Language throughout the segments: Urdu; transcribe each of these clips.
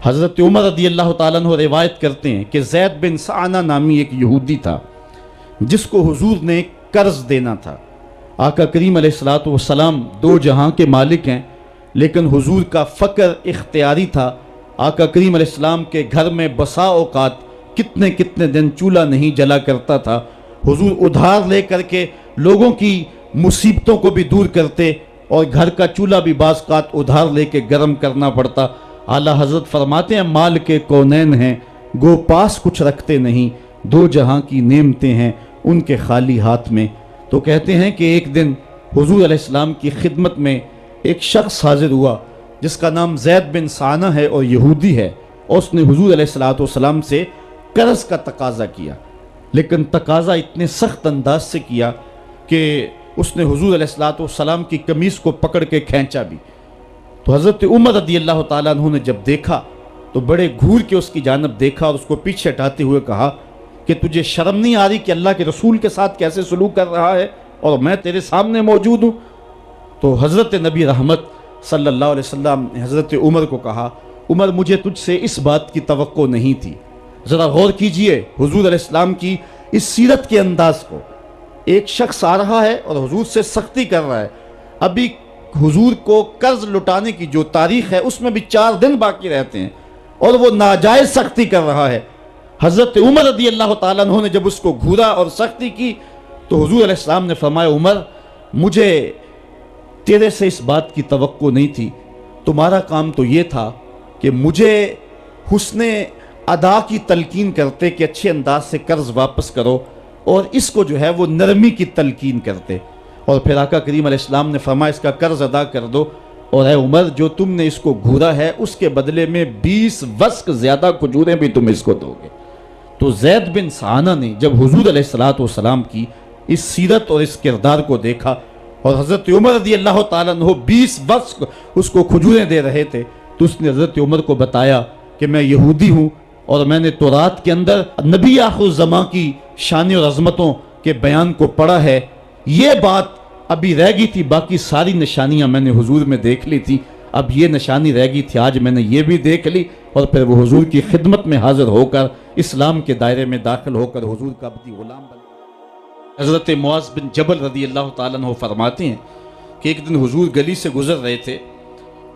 حضرت عمر رضی اللہ تعالیٰ عنہ روایت کرتے ہیں کہ زید بن سعنہ نامی ایک یہودی تھا جس کو حضور نے قرض دینا تھا۔ آقا کریم علیہ الصلوۃ والسلام دو جہاں کے مالک ہیں، لیکن حضور کا فقر اختیاری تھا۔ آقا کریم علیہ السلام کے گھر میں بسا اوقات کتنے دن چولہا نہیں جلا کرتا تھا۔ حضور ادھار لے کر کے لوگوں کی مصیبتوں کو بھی دور کرتے، اور گھر کا چولہا بھی بعض اوقات ادھار لے کے گرم کرنا پڑتا۔ اعلیٰ حضرت فرماتے ہیں مال کے کونین ہیں گو پاس کچھ رکھتے نہیں، دو جہاں کی نعمتیں ہیں ان کے خالی ہاتھ میں۔ تو کہتے ہیں کہ ایک دن حضور علیہ السلام کی خدمت میں ایک شخص حاضر ہوا جس کا نام زید بن سعنہ ہے اور یہودی ہے، اور اس نے حضور علیہ السلام سے قرض کا تقاضا کیا، لیکن تقاضا اتنے سخت انداز سے کیا کہ اس نے حضور علیہ السلام کی قمیص کو پکڑ کے کھینچا بھی۔ تو حضرت عمر رضی اللہ تعالیٰ عنہ نے جب دیکھا تو بڑے گھور کے اس کی جانب دیکھا اور اس کو پیچھے ہٹاتے ہوئے کہا کہ تجھے شرم نہیں آ رہی کہ اللہ کے رسول کے ساتھ کیسے سلوک کر رہا ہے اور میں تیرے سامنے موجود ہوں؟ تو حضرت نبی رحمت صلی اللہ علیہ وسلم نے حضرت عمر کو کہا عمر مجھے تجھ سے اس بات کی توقع نہیں تھی۔ ذرا غور کیجئے حضور علیہ السلام کی اس سیرت کے انداز کو۔ ایک شخص آ رہا ہے اور حضور سے سختی کر رہا ہے، ابھی حضور کو قرض لٹانے کی جو تاریخ ہے اس میں بھی 4 دن باقی رہتے ہیں، اور وہ ناجائز سختی کر رہا ہے۔ حضرت عمر رضی اللہ تعالیٰ عنہ نے جب اس کو گھورا اور سختی کی تو حضور علیہ السلام نے فرمایا عمر مجھے تیرے سے اس بات کی توقع نہیں تھی، تمہارا کام تو یہ تھا کہ مجھے حسن ادا کی تلقین کرتے کہ اچھے انداز سے قرض واپس کرو، اور اس کو جو ہے وہ نرمی کی تلقین کرتے، اور پھر آقا کریم علیہ السلام نے فرمایا اس کا قرض ادا کر دو، اور اے عمر جو تم نے اس کو گھورا ہے اس کے بدلے میں 20 وسق زیادہ کھجوریں بھی تم اس کو دو گے۔ تو زید بن سعنہ نے جب حضور علیہ السلام کی اس سیرت اور اس کردار کو دیکھا، اور حضرت عمر رضی اللہ تعالیٰ عنہ 20 وسق اس کو کھجوریں دے رہے تھے، تو اس نے حضرت عمر کو بتایا کہ میں یہودی ہوں اور میں نے تورات کے اندر نبی آخر الزماں کی شان اور عظمتوں کے بیان کو پڑھا ہے، یہ بات ابھی رہ گئی تھی، باقی ساری نشانیاں میں نے حضور میں دیکھ لی تھی، اب یہ نشانی رہ گئی تھی، آج میں نے یہ بھی دیکھ لی، اور پھر وہ حضور کی خدمت میں حاضر ہو کر اسلام کے دائرے میں داخل ہو کر حضور کا عبدی غلام بن۔ حضرت معاذ بن جبل رضی اللہ تعالیٰ عنہ فرماتے ہیں کہ ایک دن حضور گلی سے گزر رہے تھے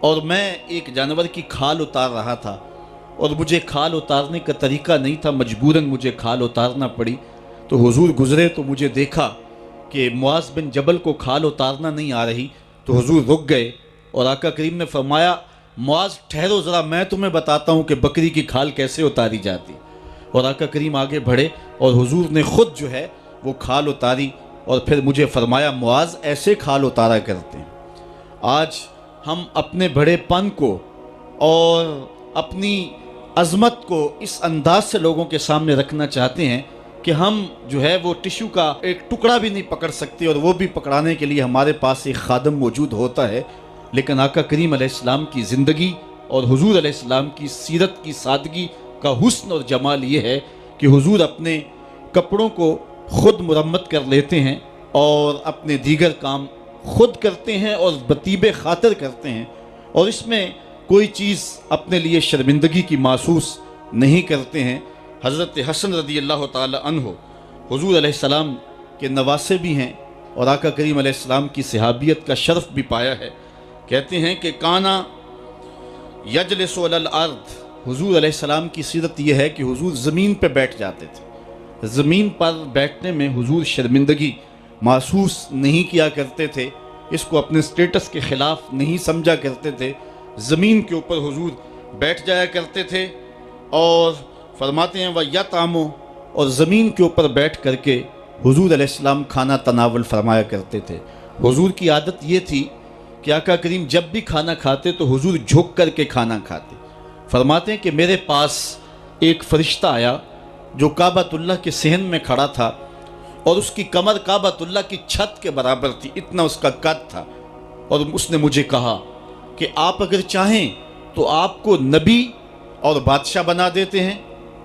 اور میں ایک جانور کی کھال اتار رہا تھا، اور مجھے کھال اتارنے کا طریقہ نہیں تھا، مجبوراً مجھے کھال اتارنا پڑی۔ تو حضور گزرے تو مجھے دیکھا کہ معاذ بن جبل کو کھال اتارنا نہیں آ رہی، تو حضور رک گئے اور آقا کریم نے فرمایا معاذ ٹھہرو ذرا میں تمہیں بتاتا ہوں کہ بکری کی کھال کیسے اتاری جاتی، اور آقا کریم آگے بڑھے اور حضور نے خود جو ہے وہ کھال اتاری، اور پھر مجھے فرمایا معاذ ایسے کھال اتارا کرتے ہیں۔ آج ہم اپنے بڑے پن کو اور اپنی عظمت کو اس انداز سے لوگوں کے سامنے رکھنا چاہتے ہیں کہ ہم جو ہے وہ ٹشو کا ایک ٹکڑا بھی نہیں پکڑ سکتے، اور وہ بھی پکڑانے کے لیے ہمارے پاس ایک خادم موجود ہوتا ہے، لیکن آقا کریم علیہ السلام کی زندگی اور حضور علیہ السلام کی سیرت کی سادگی کا حسن اور جمال یہ ہے کہ حضور اپنے کپڑوں کو خود مرمت کر لیتے ہیں اور اپنے دیگر کام خود کرتے ہیں اور بطیب خاطر کرتے ہیں، اور اس میں کوئی چیز اپنے لیے شرمندگی کی محسوس نہیں کرتے ہیں۔ حضرت حسن رضی اللہ تعالی عنہ حضور علیہ السلام کے نواسے بھی ہیں اور آقا کریم علیہ السلام کی صحابیت کا شرف بھی پایا ہے۔ کہتے ہیں کہ کانا یجلس علی الارض، حضور علیہ السلام کی سیرت یہ ہے کہ حضور زمین پہ بیٹھ جاتے تھے، زمین پر بیٹھنے میں حضور شرمندگی محسوس نہیں کیا کرتے تھے، اس کو اپنے سٹیٹس کے خلاف نہیں سمجھا کرتے تھے، زمین کے اوپر حضور بیٹھ جایا کرتے تھے، اور فرماتے ہیں وَيَطْعَمُ، اور زمین کے اوپر بیٹھ کر کے حضور علیہ السلام کھانا تناول فرمایا کرتے تھے۔ حضور کی عادت یہ تھی کہ آقا کریم جب بھی کھانا کھاتے تو حضور جھک کر کے کھانا کھاتے۔ فرماتے ہیں کہ میرے پاس ایک فرشتہ آیا جو کعبۃ اللہ کے صحن میں کھڑا تھا، اور اس کی کمر کعبۃ اللہ کی چھت کے برابر تھی، اتنا اس کا قد تھا، اور اس نے مجھے کہا کہ آپ اگر چاہیں تو آپ کو نبی اور بادشاہ بنا دیتے ہیں،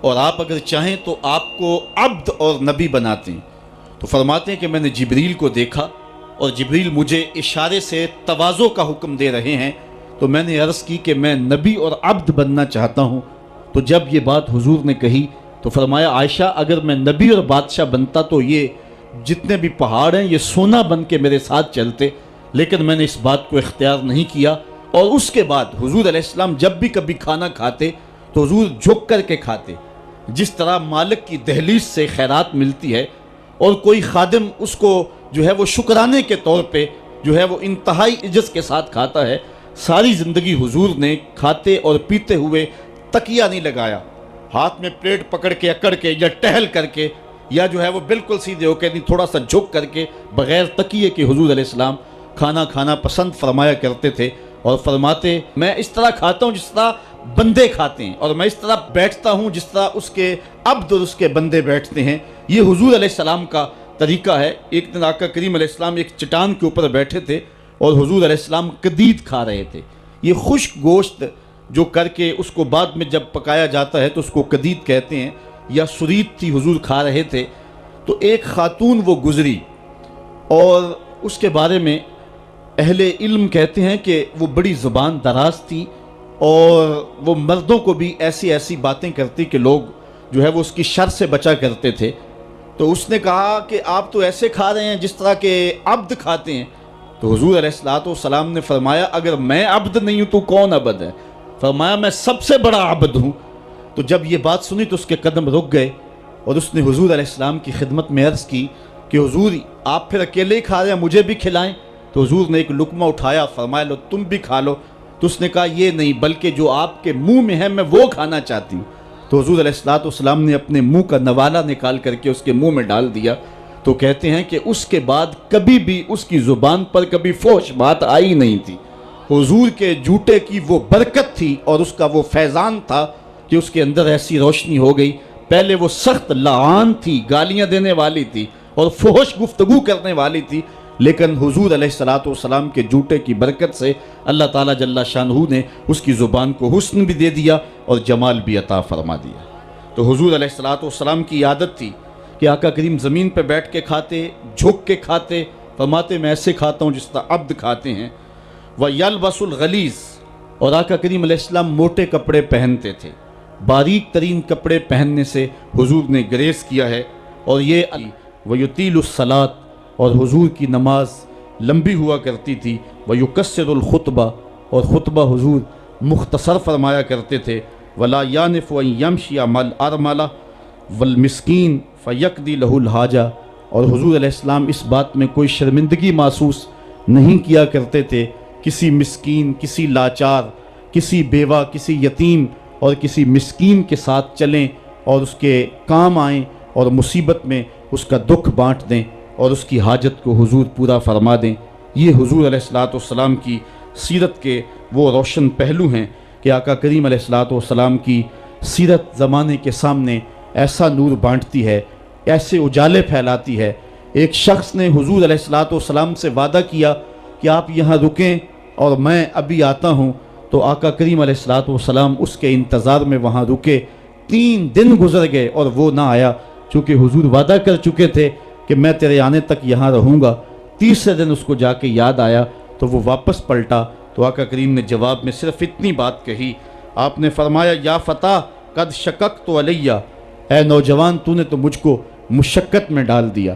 اور آپ اگر چاہیں تو آپ کو عبد اور نبی بناتے ہیں۔ تو فرماتے ہیں کہ میں نے جبریل کو دیکھا، اور جبریل مجھے اشارے سے تواضع کا حکم دے رہے ہیں، تو میں نے عرض کی کہ میں نبی اور عبد بننا چاہتا ہوں۔ تو جب یہ بات حضور نے کہی تو فرمایا عائشہ اگر میں نبی اور بادشاہ بنتا تو یہ جتنے بھی پہاڑ ہیں یہ سونا بن کے میرے ساتھ چلتے، لیکن میں نے اس بات کو اختیار نہیں کیا۔ اور اس کے بعد حضور علیہ السلام جب بھی کبھی کھانا کھاتے تو حضور جھک کر کے کھاتے، جس طرح مالک کی دہلیز سے خیرات ملتی ہے اور کوئی خادم اس کو جو ہے وہ شکرانے کے طور پہ جو ہے وہ انتہائی عجز کے ساتھ کھاتا ہے، ساری زندگی حضور نے کھاتے اور پیتے ہوئے تکیہ نہیں لگایا، ہاتھ میں پلیٹ پکڑ کے اکڑ کے یا ٹہل کر کے یا جو ہے وہ بالکل سیدھے ہو کے نہیں، تھوڑا سا جھک کر کے بغیر تکیے کے حضور علیہ السلام کھانا کھانا پسند فرمایا کرتے تھے، اور فرماتے میں اس طرح کھاتا ہوں جس طرح بندے کھاتے ہیں، اور میں اس طرح بیٹھتا ہوں جس طرح اس کے عبد اور اس کے بندے بیٹھتے ہیں۔ یہ حضور علیہ السلام کا طریقہ ہے۔ ایک دن آقا کریم علیہ السلام ایک چٹان کے اوپر بیٹھے تھے اور حضور علیہ السلام قدید کھا رہے تھے۔ یہ خشک گوشت جو کر کے اس کو بعد میں جب پکایا جاتا ہے تو اس کو قدید کہتے ہیں، یا سرید تھی، حضور کھا رہے تھے۔ تو ایک خاتون وہ گزری اور اس کے بارے میں اہل علم کہتے ہیں کہ وہ بڑی زبان دراز تھی اور وہ مردوں کو بھی ایسی ایسی باتیں کرتی کہ لوگ جو ہے وہ اس کی شر سے بچا کرتے تھے۔ تو اس نے کہا کہ آپ تو ایسے کھا رہے ہیں جس طرح کے عبد کھاتے ہیں۔ تو حضور علیہ السلام نے فرمایا اگر میں عبد نہیں ہوں تو کون عبد ہے؟ فرمایا میں سب سے بڑا عبد ہوں۔ تو جب یہ بات سنی تو اس کے قدم رک گئے اور اس نے حضور علیہ السلام کی خدمت میں عرض کی کہ حضور آپ پھر اکیلے ہی کھا رہے ہیں، مجھے بھی کھلائیں۔ تو حضور نے ایک لقمہ اٹھایا، فرمایا لو تم بھی کھا لو۔ تو اس نے کہا یہ نہیں، بلکہ جو آپ کے منہ میں ہے میں وہ کھانا چاہتی ہوں۔ تو حضور علیہ السلام نے اپنے منہ کا نوالا نکال کر کے اس کے منہ میں ڈال دیا۔ تو کہتے ہیں کہ اس کے بعد کبھی بھی اس کی زبان پر کبھی فحش بات آئی نہیں تھی۔ حضور کے جوٹے کی وہ برکت تھی اور اس کا وہ فیضان تھا کہ اس کے اندر ایسی روشنی ہو گئی۔ پہلے وہ سخت لعان تھی، گالیاں دینے والی تھی اور فحش گفتگو کرنے والی تھی، لیکن حضور علیہ السلام کے جوٹے کی برکت سے اللہ تعالیٰ جل شانہ نے اس کی زبان کو حسن بھی دے دیا اور جمال بھی عطا فرما دیا۔ تو حضور علیہ السلام کی عادت تھی کہ آقا کریم زمین پہ بیٹھ کے کھاتے، جھک کے کھاتے، فرماتے میں ایسے کھاتا ہوں جس طرح عبد کھاتے ہیں۔ وَيَلْبَسُ الْغَلِيظ، اور آقا کریم علیہ السلام موٹے کپڑے پہنتے تھے، باریک ترین کپڑے پہننے سے حضور نے گریز کیا ہے۔ اور یہ وَيُطِيلُ الصَّلَاةَ، اور حضور کی نماز لمبی ہوا کرتی تھی۔ وَيُقَصِّرُ الْخُطْبَةَ، اور خطبہ حضور مختصر فرمایا کرتے تھے۔ وَلَا يَانِفُ أَن يَمْشِيَ مَعَ الْأَرْمَلَةِ وَالْمِسْكِينِ فَيَقْضِي لَهُ الْحَاجَةَ، اور حضور علیہ السلام اس بات میں کوئی شرمندگی محسوس نہیں کیا کرتے تھے کسی مسکین، کسی لاچار، کسی بیوہ، کسی یتیم اور کسی مسکین کے ساتھ چلیں اور اس کے کام آئیں اور مصیبت میں اس کا دکھ بانٹ دیں اور اس کی حاجت کو حضور پورا فرما دیں۔ یہ حضور علیہ السلام کی سیرت کے وہ روشن پہلو ہیں کہ آقا کریم علیہ السلام کی سیرت زمانے کے سامنے ایسا نور بانٹتی ہے، ایسے اجالے پھیلاتی ہے۔ ایک شخص نے حضور علیہ السلام سے وعدہ کیا کہ آپ یہاں رکیں اور میں ابھی آتا ہوں، تو آقا کریم علیہ السلام اس کے انتظار میں وہاں رکے۔ 3 دن گزر گئے اور وہ نہ آیا، چونکہ حضور وعدہ کر چکے تھے کہ میں تیرے آنے تک یہاں رہوں گا۔ تیسرے دن اس کو جا کے یاد آیا تو وہ واپس پلٹا، تو آقا کریم نے جواب میں صرف اتنی بات کہی، آپ نے فرمایا یا فتح قد شککت علیہ، اے نوجوان تو نے تو مجھ کو مشقت میں ڈال دیا۔